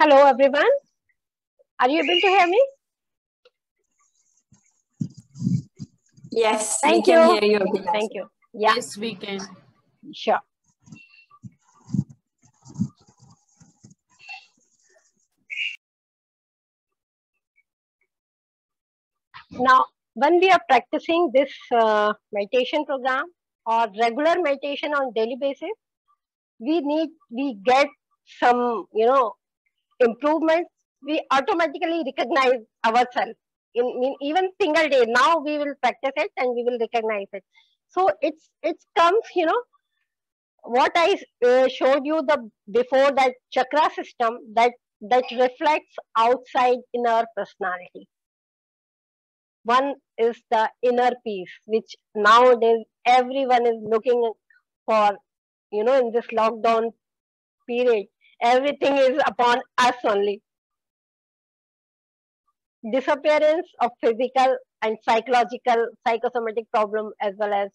Hello, everyone. Are you able to hear me? Yes, Thank we can you. hear you, Abhilash. Thank you. Yeah, Yes, we can. sure. Now, when we are practicing this meditation program or regular meditation on daily basis, we get some improvements. We automatically recognize ourselves in even single day. Now we will practice it and we will recognize it. So it comes, what I showed you the before, that chakra system that reflects outside inner personality. One is the inner peace, which nowadays everyone is looking for. In this lockdown period, everything is upon us only. Disappearance of physical and psychological psychosomatic problem, as well as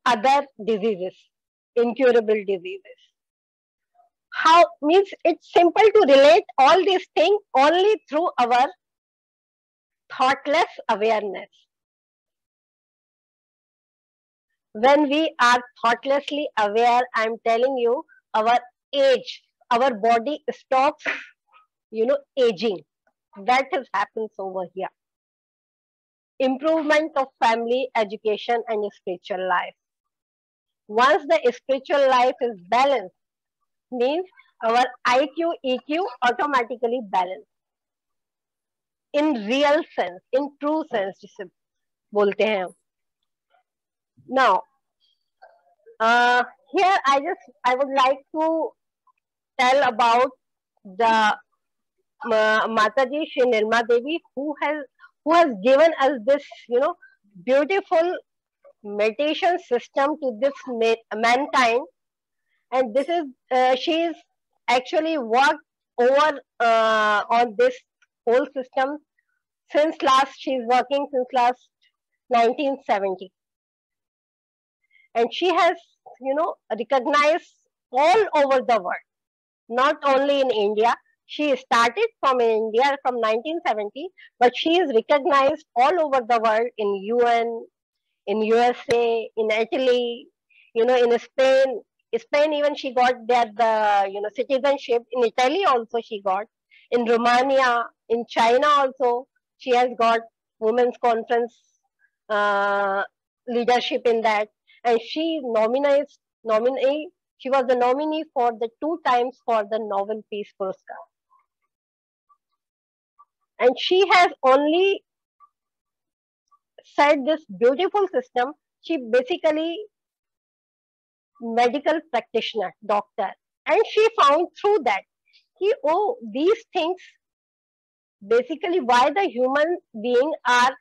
other diseases, incurable diseases. How means it's simple to relate all these things only through our thoughtless awareness. When we are thoughtlessly aware, I'm telling you, our age, our body stops, aging. That has happens over here. Improvement of family, education, and spiritual life. Once the spiritual life is balanced, means our IQ, EQ automatically balance. In real sense, in true sense, जिसे बोलते हैं. Now, here I would like to tell about the Mataji Shri Nirma Devi, who has given us this beautiful meditation system to this mankind, and this is she's actually worked over on this whole system she's working since last 1970, and she has recognized all over the world, not only in India. She started from India from 1970, but she is recognized all over the world, in UN, in USA, in Italy, in Spain. Spain, even she got there the citizenship. In Italy also she got. In Romania, in China also she has got women's conference leadership in that, and nominee. She was the nominee for the 2 times for the Nobel Peace Puraskar, and she has only said this beautiful system. She basically medical practitioner, doctor, and she found through that these things, basically why the human being are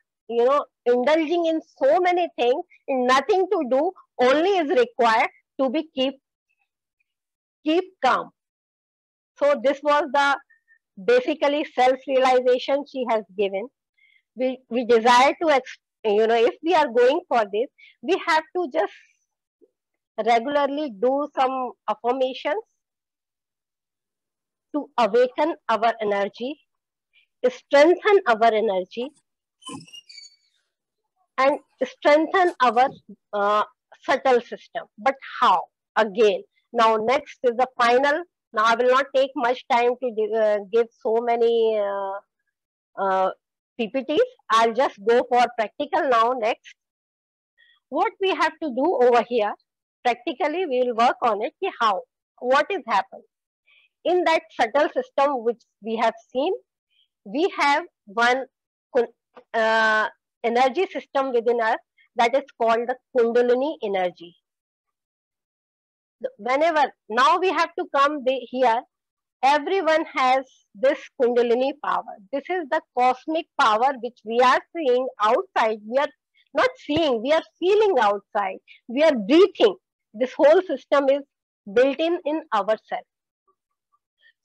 indulging in so many things, nothing to do, only is required to be keep calm. So this was the basically self realization she has given. We desire to if we are going for this, we have to just regularly do some affirmations to awaken our energy, strengthen our energy, and strengthen our subtle system. But how? Again, now next is the final. Now I will not take much time to give so many PPTs. I'll just go for practical now next. What we have to do over here, practically we will work on it. How? What is happening? In that subtle system which we have seen, we have one energy system within us that is called the Kundalini energy. Whenever, now we have to come here, everyone has this Kundalini power. This is the cosmic power which we are seeing outside. We are not seeing, we are feeling outside. We are breathing. This whole system is built in ourselves.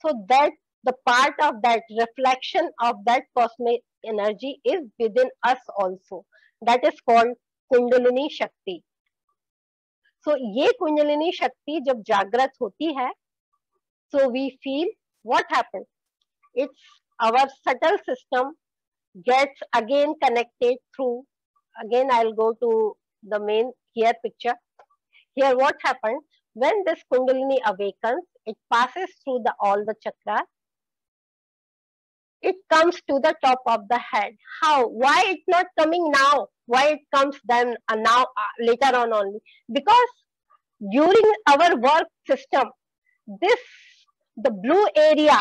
So that the part of that reflection of that cosmic energy is within us also. That is called Kundalini Shakti. So ये Kundalini Shakti जब जागृत होती है, so we feel what happens. it's our subtle system gets again connected through. Again, I'll go to the main here picture. Here, what happens when this Kundalini awakens? It passes through all the chakras. It comes to the top of the head. How? Why it's not coming now? Why it comes then now later on only? Because during our work system, the blue area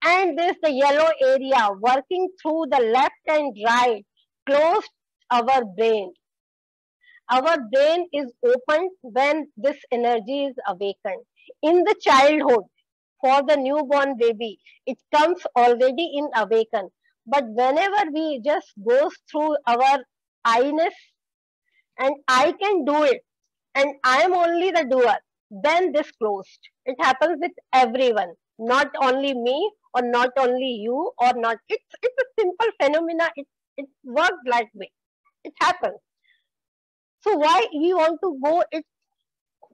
and the yellow area working through the left and right closed our brain. Our brain is opened when this energy is awakened. In the childhood, for the newborn baby, it comes already in awakened. But whenever we just goes through our I-ness and I can do it and I am only the doer, then this closed. It happens with everyone, not only me or not only you or not. It's a simple phenomena. It works like way. It happens. So why we want to go it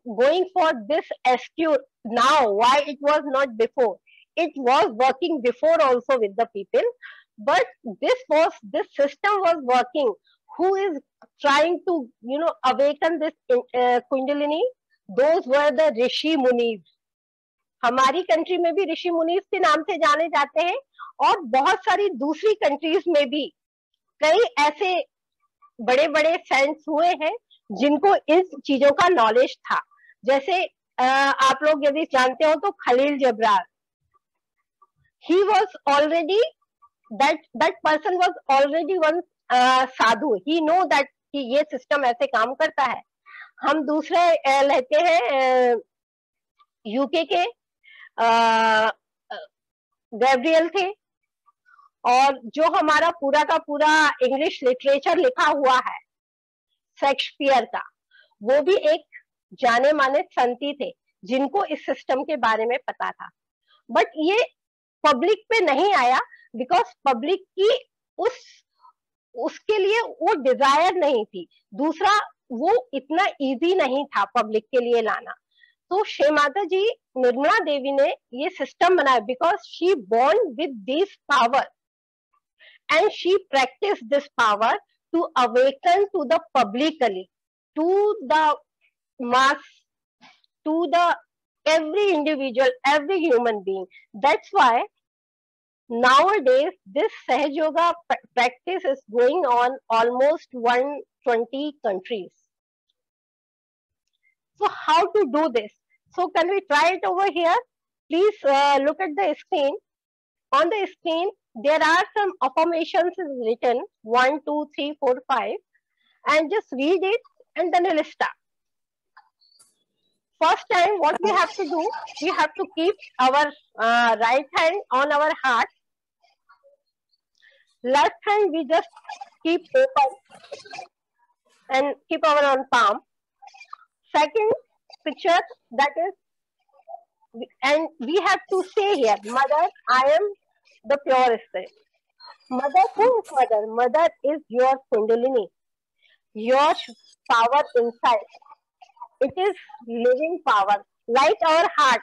going for this SQ now? Why it was not before? It was working before also with the people, but this system was working. Who is trying to awaken this Kundalini? Those were the ऋषि मुनीज. हमारी country में भी ऋषि मुनीज के नाम से जाने जाते हैं और बहुत सारी दूसरी कंट्रीज में भी कई ऐसे बड़े बड़े सेंट्स हुए हैं जिनको इस चीजों का नॉलेज था. जैसे आप लोग यदि जानते हो तो Khalil Jabrar, he was already that person was already one Sadhu. he know that कि ये सिस्टम ऐसे काम करता है. हम दूसरे लेते हैं यूके के गैब्रियल थे, और जो हमारा पूरा का पूरा इंग्लिश लिटरेचर लिखा हुआ है शेक्सपियर का, वो भी एक जाने माने संती थे जिनको इस सिस्टम के बारे में पता था. बट ये पब्लिक पे नहीं आया बिकॉज पब्लिक की उसके लिए वो डिजायर नहीं थी. दूसरा, वो इतना इजी नहीं था पब्लिक के लिए लाना. तो श्री माता जी निर्मला देवी ने ये सिस्टम बनाया because she born with this power and she practiced this power to awaken to the publicly, to the mass, to the every individual, every human being. That's why nowadays this Sahaj Yoga practice is going on almost 120 countries. So how to do this? So can we try it over here? Please look at the screen. On the screen, there are some affirmations written 1, 2, 3, 4, 5, and just read it and then we'll start. First time, what we have to do, we have to keep our right hand on our heart. Left hand we just keep open and keep our own palm. Second picture, that is, and we have to say here, Mother, I am the pure spirit. Mother, who is Mother? Mother is your Kundalini, your power inside. It is living power, like our heart.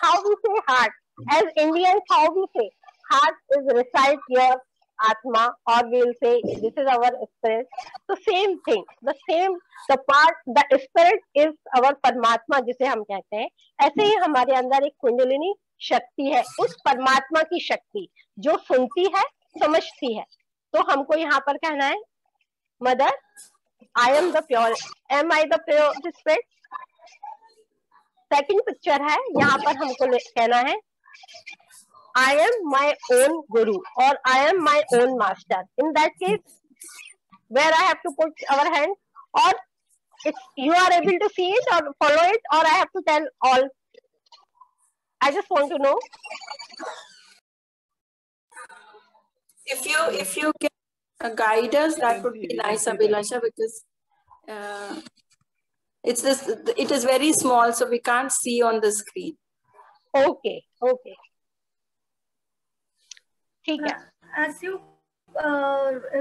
How we say heart? As Indians, how we say? Heart is recite your Atma, or we will say this is our spirit. So same thing, the spirit is our Paramatma, जिसे हम कहते हैं. ऐसे ही हमारे अंदर एक कुंडलिनी शक्ति है, उस परमात्मा की शक्ति जो सुनती है, समझती है. तो हमको यहाँ पर कहना है, Mother, I am the pure. Am I the pure spirit? Second picture है, यहाँ पर हमको कहना है, I am my own guru or I am my own master. In that case, where I have to put our hand, or you are able to see it or follow it, or I have to tell all. I just want to know. If you can guide us, that would be nice, Abhilasha, because it is very small, so we can't see on the screen. Okay. ठीक है. As you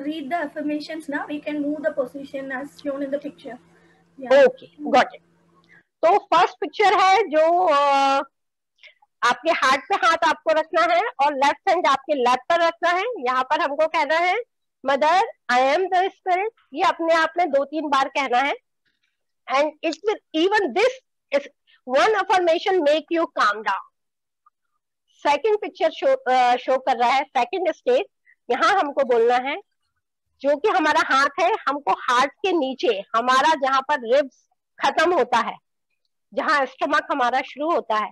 read the affirmations now, we can move the position as shown in the picture. Yeah. Okay, got it. तो first picture है जो आपके heart पे हाथ आपको रखना है और लेफ्ट हैंड आपके लैप पर रखना है। यहाँ पर हमको कहना है mother I am the spirit, ये अपने आप में 2-3 बार कहना है। And it will even this is one affirmation make you calm down. Second picture show कर रहा है सेकंड स्टेज। यहाँ हमको बोलना है जो कि हमारा हाथ है, हमको हार्ट के नीचे हमारा जहां पर रिब्स खत्म होता है, जहां स्टमक हमारा शुरू होता है,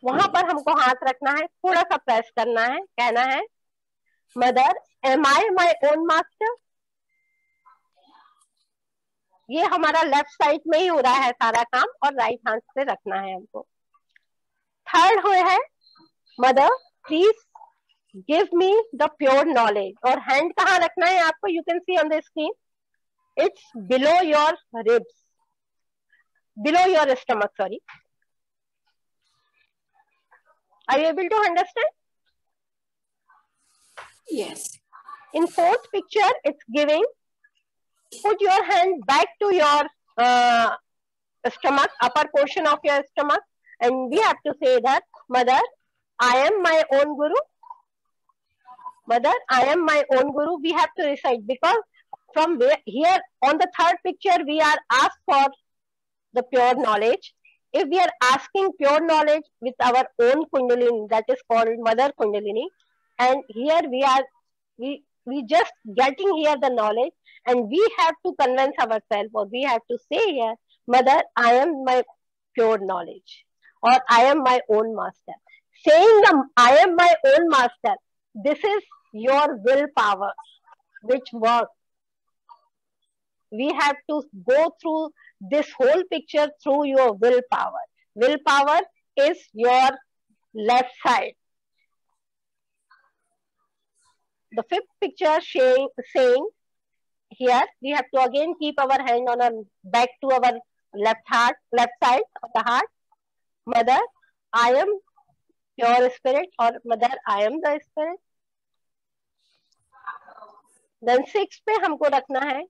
वहां पर हमको हाथ रखना है, थोड़ा सा प्रेस करना है, कहना है mother am I my own master. ये हमारा लेफ्ट साइड में ही हो रहा है सारा काम और राइट हैंड से रखना है हमको। थर्ड हो है mother please give me the pure knowledge, और हैंड कहाँ रखना है आपको, you can see on the screen, it's below your ribs, below your stomach, sorry. Are you able to understand? Yes. In fourth picture, it's giving, put your hand back to your stomach, upper portion of your stomach, and we have to say that, Mother, I am my own Guru. Mother, I am my own Guru. We have to recite, because from here on the third picture, we are asked for the pure knowledge. If we are asking pure knowledge with our own Kundalini, that is called Mother Kundalini, and here we just getting here the knowledge, and we have to convince ourselves, or we have to say here, Mother, I am my pure knowledge, or I am my own master. Saying the I am my own master, this is your willpower which works. We have to go through this whole picture through your willpower. Willpower is your left side. The fifth picture saying here we have to again keep our hand on our back to our left side of the heart. Mother, I am pure spirit, or Mother, I am the spirit. Then sixth पे हमको रखना है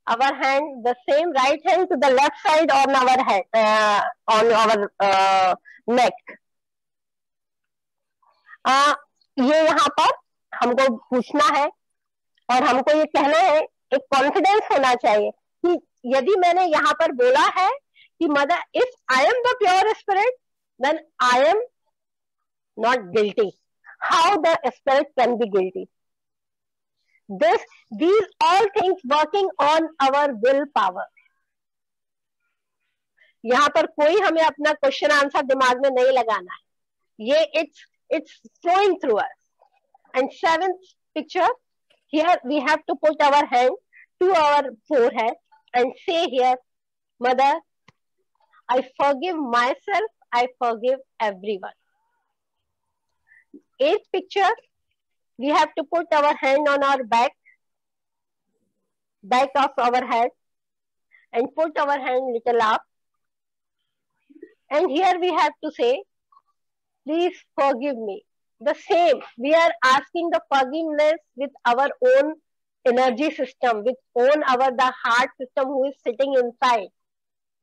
our hand, the same right hand to the left side on our head, on our neck. ये यहाँ पर हमको पूछना है और हमको ये कहना है, एक कॉन्फिडेंस होना चाहिए कि यदि मैंने यहाँ पर बोला है कि mother, if I am the pure spirit, then I am not guilty. How the spirit can be guilty? These all things working on our willpower. यहाँ पर कोई हमें अपना क्वेश्चन आंसर दिमाग में नहीं लगाना है, ये it's flowing through us. And seventh picture, here we have to put our hand to our forehead and say here, Mother, I forgive myself, I forgive everyone. Eighth picture, we have to put our hand on our back of our head and put our hand little up. And here we have to say, please forgive me. The same, we are asking the forgiveness with our own energy system, with own the heart system who is sitting inside,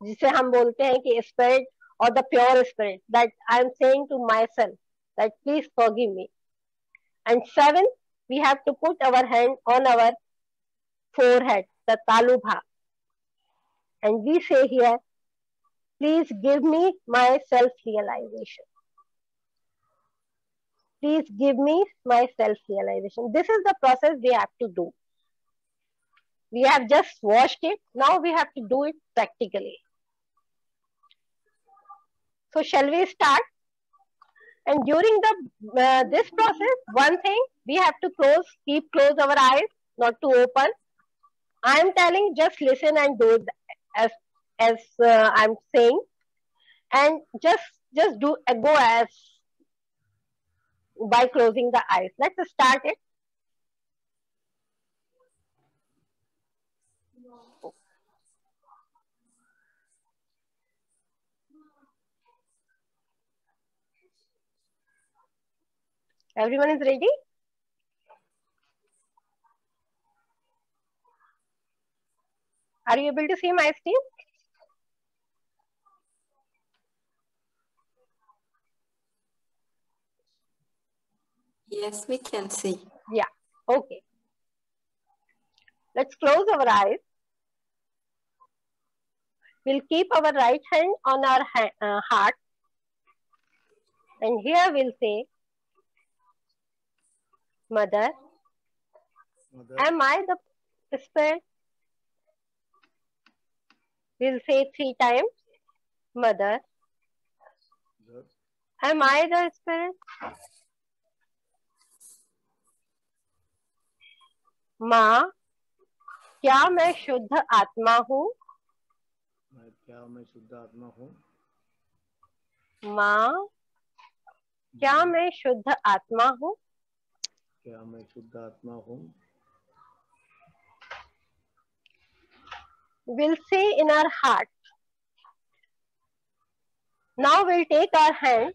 जिसे हम बोलते हैं कि spirit or the pure spirit, that I am saying to myself that please forgive me. And seventh, we have to put our hand on our forehead, the talu bha, and we say here, please give me my self-realization. Please give me my self-realization. This is the process we have to do. We have just watched it. Now we have to do it practically. So shall we start? And during this process, one thing, we have to keep close our eyes, not to open. I am telling, just listen and do it as I'm saying, and just do go as by closing the eyes. Let's start it. Everyone is ready? Are you able to see my screen? Yes, we can see. Yeah, okay. Let's close our eyes. We'll keep our right hand on our heart. And here we'll say, Mother, am I the spirit? We'll say 3 times. Mother, am I the spirit? माँ, क्या मैं शुद्ध आत्मा हूँ? क्या मैं शुद्ध आत्मा हूँ? माँ, क्या मैं शुद्ध आत्मा हूँ? क्या मैं शुद्ध आत्मा हूँ? We'll say in our heart. Now we'll take our hand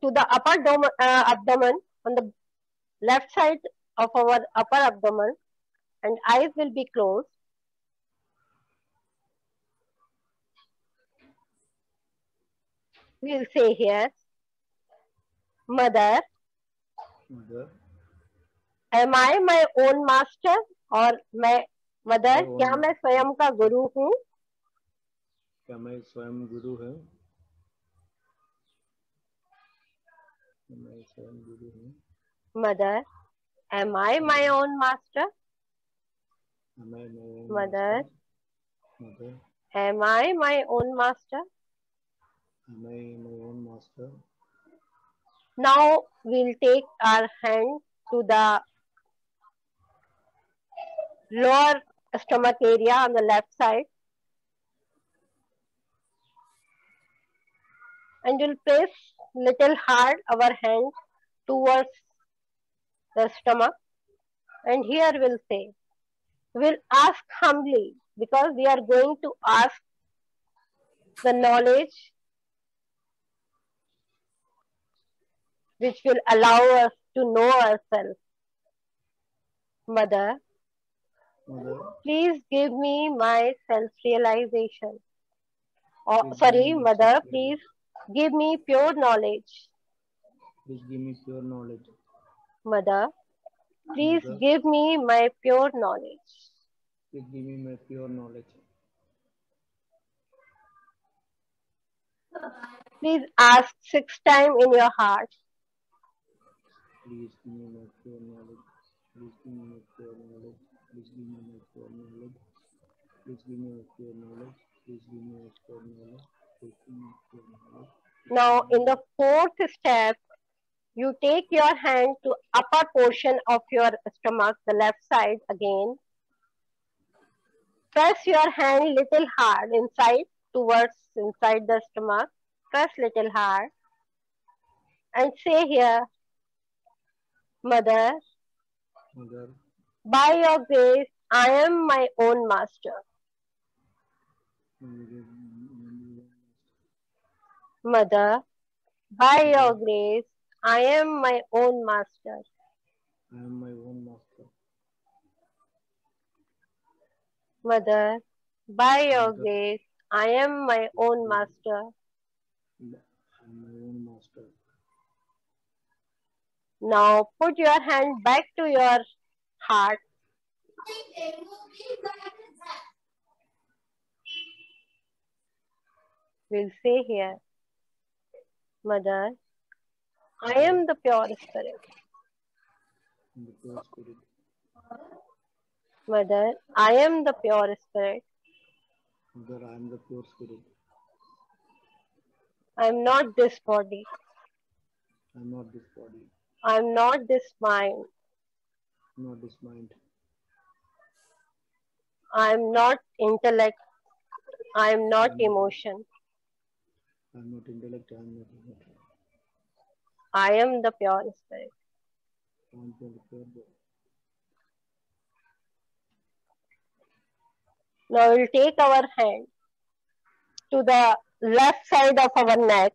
to the upper abdomen on the left side of our upper abdomen, and eyes will be closed. We'll say here, Mother, am I my own master? और मैं mother, क्या मैं स्वयं का गुरु हूँ? क्या मैं स्वयं गुरु हूँ? मैं स्वयं गुरु हूँ? Mother, am I my own master? Mother, am I my own master? Am I my own master? Now we'll take our hand to the lower stomach area on the left side, and we'll press little hard our hand towards the stomach, and here we'll ask humbly, because we are going to ask the knowledge which will allow us to know ourselves. Mother, please give me my self-realization. Mother, please give me pure knowledge. Please give me pure knowledge. Mother, please give me my pure knowledge. Please give me my pure knowledge. Please ask 6 times in your heart. Please give me my pure knowledge. Please give me my pure knowledge. Please give me my pure knowledge. Please give me my pure knowledge. Please give me my pure knowledge. Please give me pure knowledge. Now, in the 4th step, you take your hand to upper portion of your stomach, the left side again. Press your hand little hard inside the stomach. Press little hard and say here, Mother, by your grace, I am my own master. Mother, by your grace, I am my own master. I am my own master. Mother, by your grace, I am my own master. I am my own master. Now put your hand back to your heart. We'll say here, Mother, I am the pure spirit. The pure spirit. Mother, I am the pure spirit. Mother, I am the pure spirit. I am not this body. I am not this body. I am not this mind. Not this mind. I am not intellect. I am not emotion. I am not intellect. I am not emotion. I am the pure spirit. I am the pure spirit. Now we'll take our hand to the left side of our neck.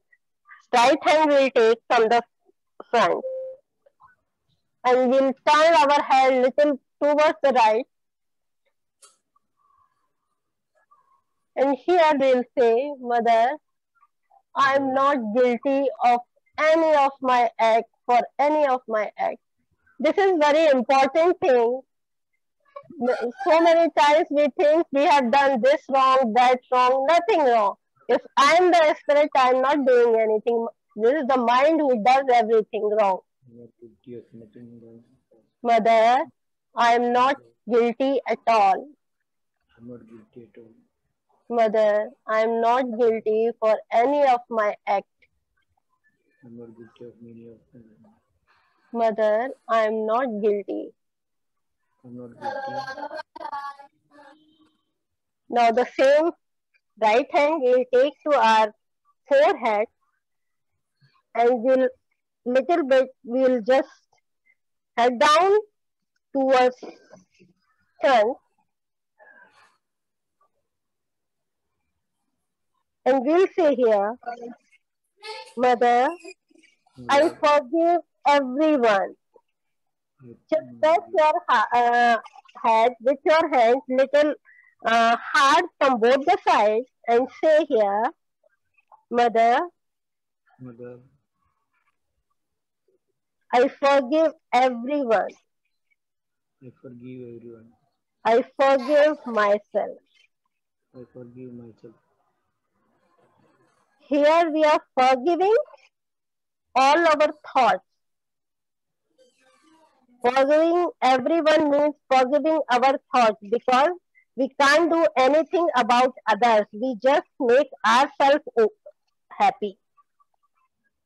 Right hand we'll take from the front. And we'll turn our head little towards the right. And here we'll say, Mother, I am not guilty of any of my act, for any of my act. This is very important thing. So many times we think we have done this wrong, that wrong, nothing wrong. If I am the spirit, I am not doing anything. This is the mind who does everything wrong. Not guilty of nothing wrong. Mother, I am not guilty at all. I'm not guilty at all. Mother, I am not guilty for any of my act. I'm not guilty of many of them. Mother, I am not guilty. I'm not guilty. Now the same right hand we'll take to our forehead and we'll just head down towards front and we'll say here, Mother, I forgive everyone. Just press your head with your hands little hard from both the sides and say here, Mother, Mother, I forgive everyone. I forgive everyone. I forgive myself. I forgive myself. Here we are forgiving all our thoughts. Forgiving everyone means forgiving our thoughts because we can't do anything about others. We just make ourselves happy.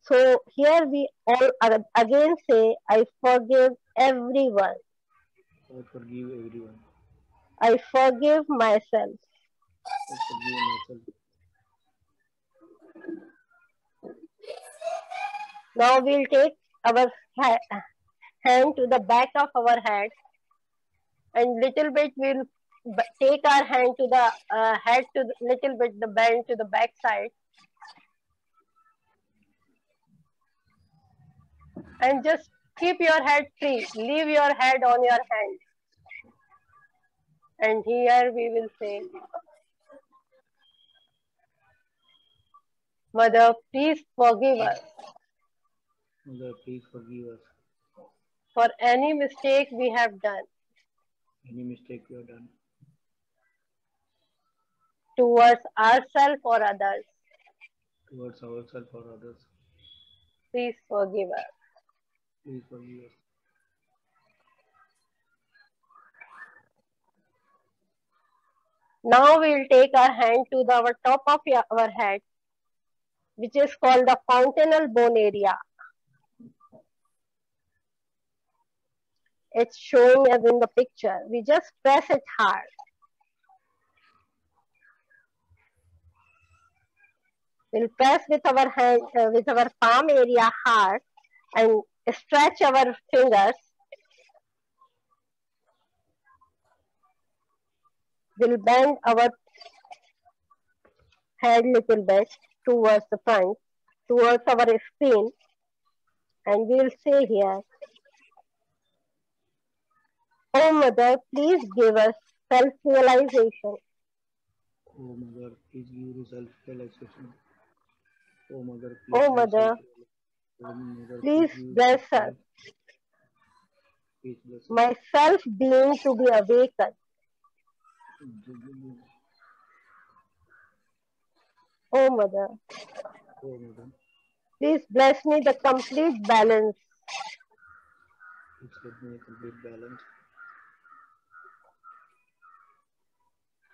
So here we all again say, I forgive everyone. I forgive everyone. I forgive myself. I forgive myself. Now we'll take our hand to the back of our head and little bit we'll take our hand to the head to the, little bit the bend to the back side and just keep your head free. Leave your head on your hand. And here we will say, Mother, please forgive us. Mother, please forgive us. For any mistake we have done. Any mistake we have done. Towards ourselves or others. Towards ourselves or others. Please forgive us. Please forgive us. Now we will take our hand to our top of our head, which is called the fontanel bone area. It's showing as in the picture. We just press it hard. We'll press with our hand, with our palm area hard and stretch our fingers. We'll bend our head little bit towards the front, towards our screen, and we'll say here, Oh Mother, please give us self-realization. Oh Mother, please give us self-realization. Oh Mother, please, oh, Mother, oh, Mother, please bless us. Please bless us. My self-being to be awakened. Oh Mother, Oh Mother, please bless me the complete balance. please give me a complete balance.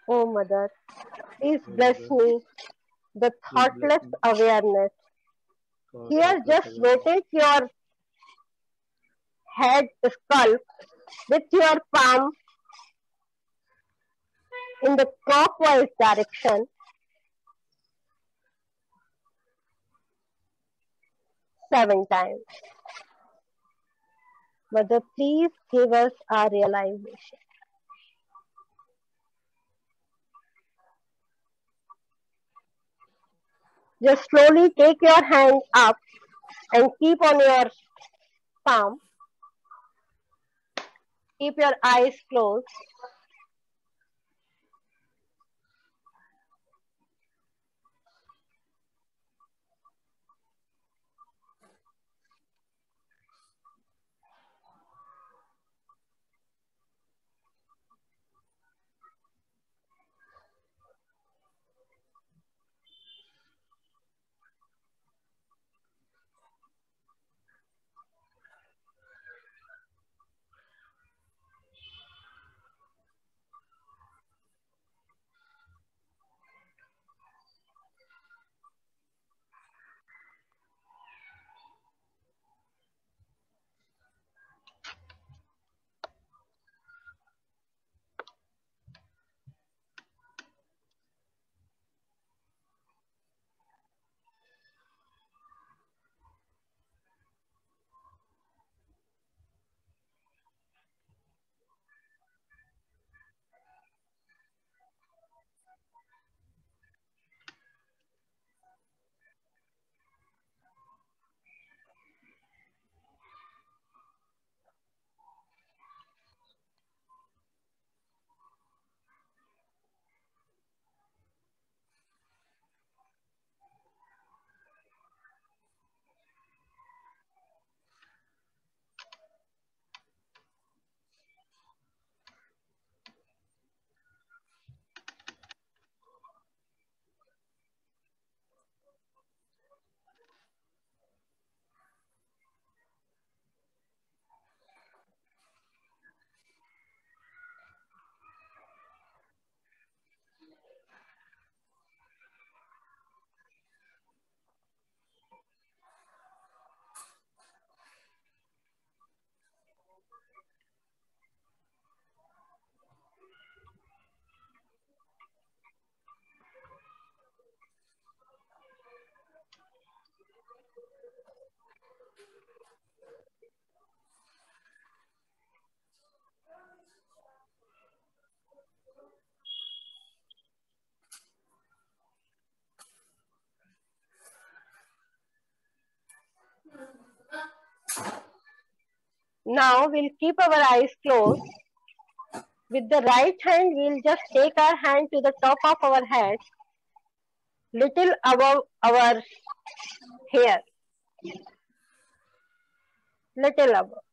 Oh Mother, please bless me the thoughtless awareness. Here just rotate your head scalp with your palm in the clockwise direction. Seven times. Mother, please give us our realization. Just slowly take your hand up and keep on your palm. Keep your eyes closed. Now we'll keep our eyes closed. With the right hand, we'll just take our hand to the top of our head, little above our hair, little above.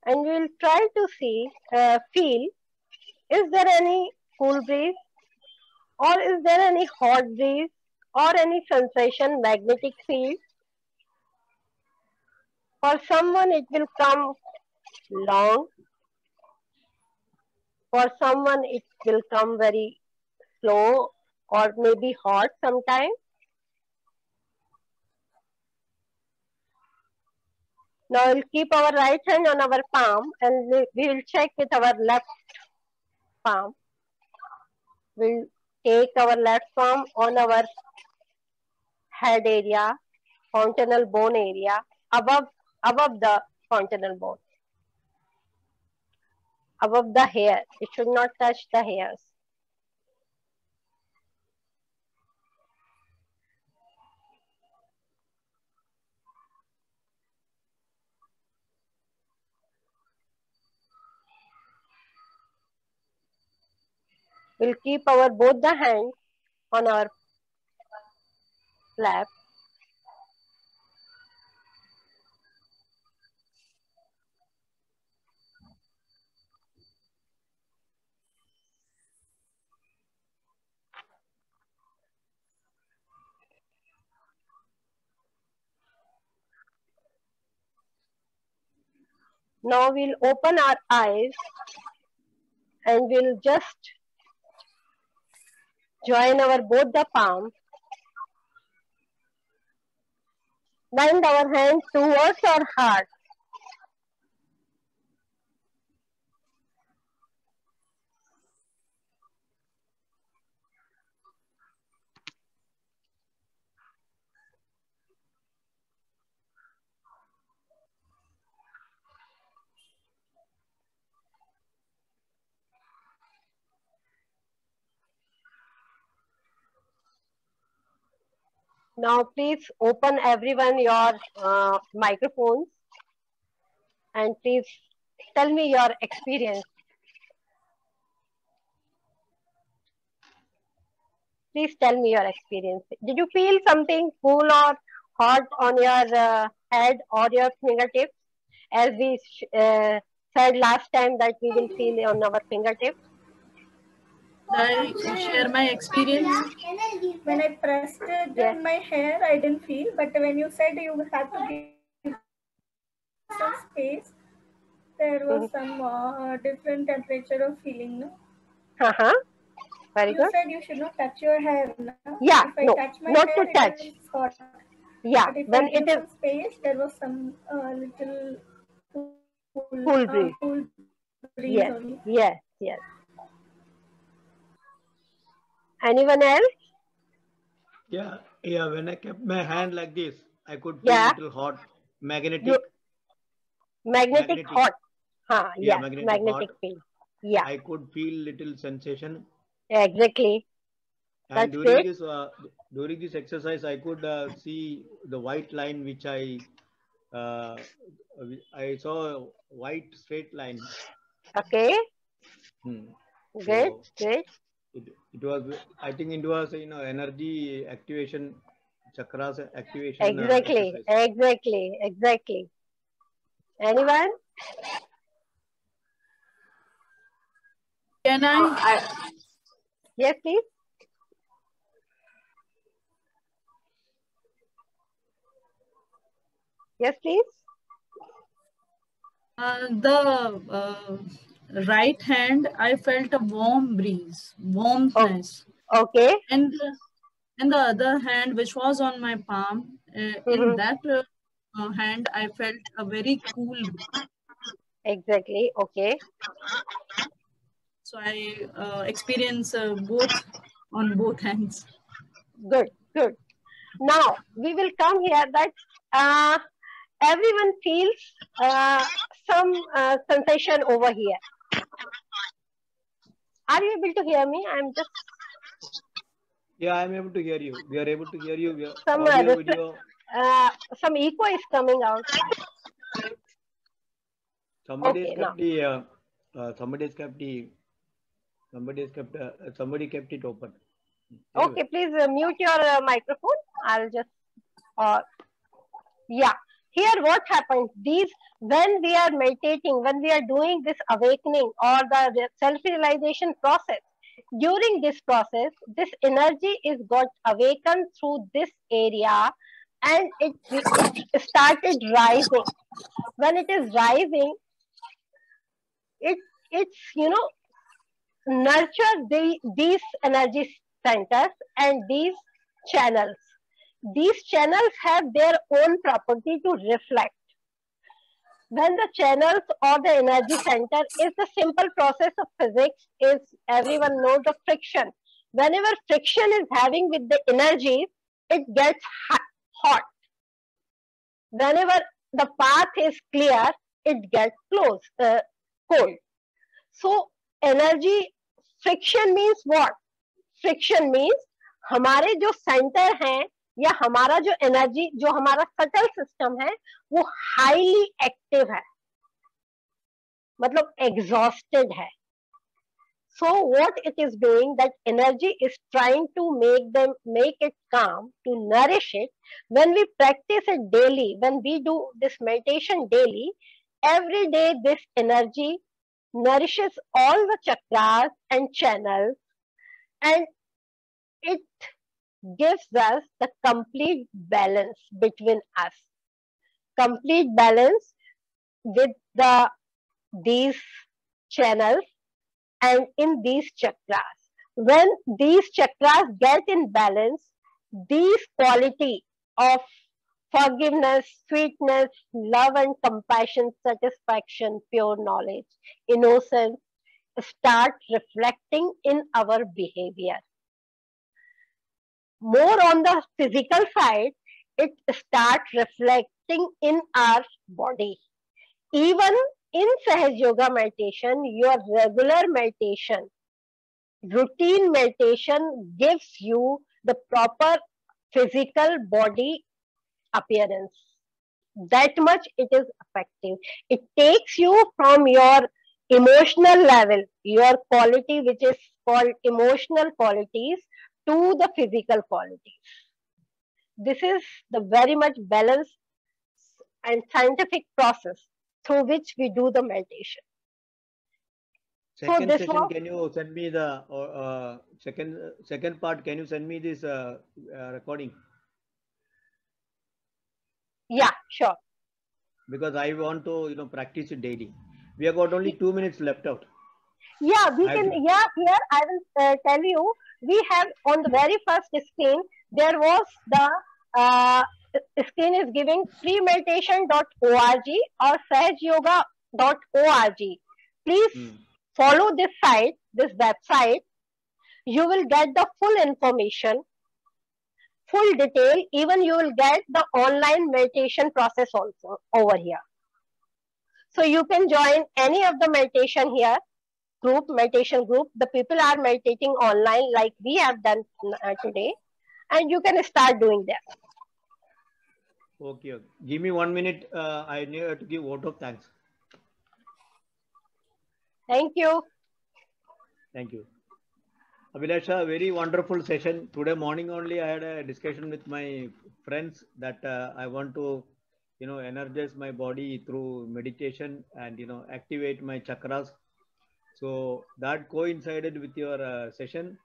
And we'll try to feel, is there any cool breeze, or is there any hot breeze, or any sensation, magnetic field? For someone it will come long, for someone it will come very slow or maybe hot sometime. Now we'll keep our right hand on our palm and we will check with our left palm. We'll take our left palm on our head area, fontanel bone area, above the fontanel bone, above the hair. It should not touch the hairs. We'll keep our both the hands on our lap. Now we'll open our eyes and we'll just join our both the palms. Bend our hand towards our heart. Now please open everyone your microphones and please tell me your experience. Please tell me your experience. Did you feel something cool or hot on your head or your fingertips? As we said last time that we will feel on our fingertips. I share my experience. When I pressed it in my hair, I didn't feel. But when you said you have to give some space, there was some different temperature of feeling. No? Very you good. said you should not touch your hair. No? Yeah, if I no, touch my not hair, to touch. It is hot. Yeah, but if when I give it is some space, there was some little cool breeze. Cool breeze Yes, only. yes, yes. Anyone else? Yeah. When I kept my hand like this, I could feel little hot, magnetic. Magnetic hot. Yeah, magnetic hot. field. Yeah. I could feel little sensation. Exactly. And That's during this exercise, I could see the white line which I saw a white straight line. Okay. Good, So good. It was, I think it was, energy activation, chakras activation. Exactly, exactly. Anyone? Can I? Yes, please. Yes, please. The right hand, I felt a warm breeze, warmness. Okay. And the other hand, which was on my palm, in that hand, I felt a very cool breeze. Exactly. Okay. So I experience both on both hands. Good, good. Now we will come here that everyone feels some sensation over here. Are you able to hear me? I'm just. Yeah, I'm able to hear you. We are able to hear you. Some audio, video. Some echo is coming out. Somebody Okay, has now. kept the somebody kept it open. Anyway. Okay, please mute your microphone. I'll just yeah. Here what happens, these, when we are meditating, when we are doing this awakening or the self-realization process, during this process, this energy is got awakened through this area, and it started rising. When it is rising, it's nurture these energy centers and these channels. These channels have their own property to reflect. When the channels or the energy center is the simple process of physics, is everyone knows the friction. Whenever friction is having with the energy, it gets hot. Whenever the path is clear, it gets cold. So energy friction means what? Friction means हमारे जो centre हैं या हमारा जो energy, जो हमारा subtle system है, वो हाईली एक्टिव है, मतलब एग्जॉस्टेड है. So what it is doing, that energy is trying to make it calm, to nourish it. When we practice it daily, when we do this meditation daily, every day this energy nourishes all the chakras and channels, and it gives us the complete balance between us. Complete balance with these channels and in these chakras. When these chakras get in balance, these quality of forgiveness, sweetness, love and compassion, satisfaction, pure knowledge, innocence start reflecting in our behavior. More on the physical side, it starts reflecting in our body. Even in Sahaj Yoga meditation, your regular meditation, routine meditation gives you the proper physical body appearance. That much it is effective. It takes you from your emotional level, your quality which is called emotional qualities, to the physical qualities. This is the very much balanced and scientific process through which we do the meditation. Second session, can you send me the second part? Can you send me this recording? Yeah, sure. Because I want to practice it daily. We have got only 2 minutes left out. Yeah, we can. Yeah, here I will tell you. We have on the very first screen, there was the screen is giving freemeditation.org or sahajyoga.org. Please follow this site, this website. You will get the full information, full detail. Even you will get the online meditation process also over here. So you can join any of the meditation here. Meditation group. The people are meditating online like we have done today, and you can start doing that. Okay. Give me 1 minute. I need to give vote of thanks. Thank you. Thank you. Abhilasha, very wonderful session. Today morning only I had a discussion with my friends that I want to energize my body through meditation and activate my chakras. So that coincided with your session.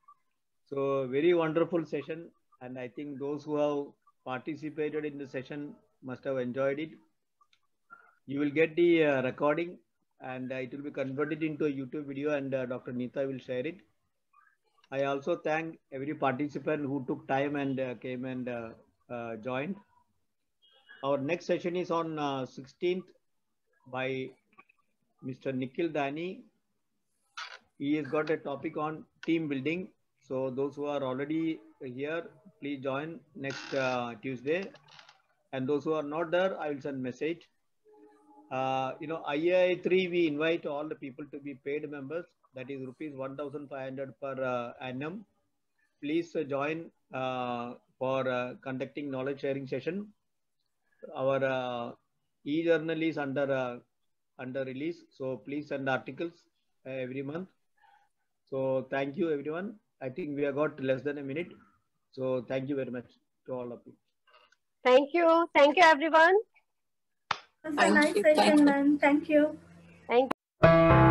So very wonderful session. And I think those who have participated in the session must have enjoyed it. You will get the recording and it will be converted into a YouTube video, and Dr. Neeta will share it. I also thank every participant who took time and came and joined. Our next session is on 16th by Mr. Nikhil Dani. He has got a topic on team building. So those who are already here, please join next Tuesday. And those who are not there, I will send message. IAI 3, we invite all the people to be paid members. That is rupees 1,500 per annum. Please join for conducting knowledge sharing session. our e-journal is under release. So please send articles every month. So thank you everyone. I think we have got less than a minute. So thank you very much to all of you. Thank you. Thank you, everyone. It was a nice session, ma'am. Thank you. Thank you.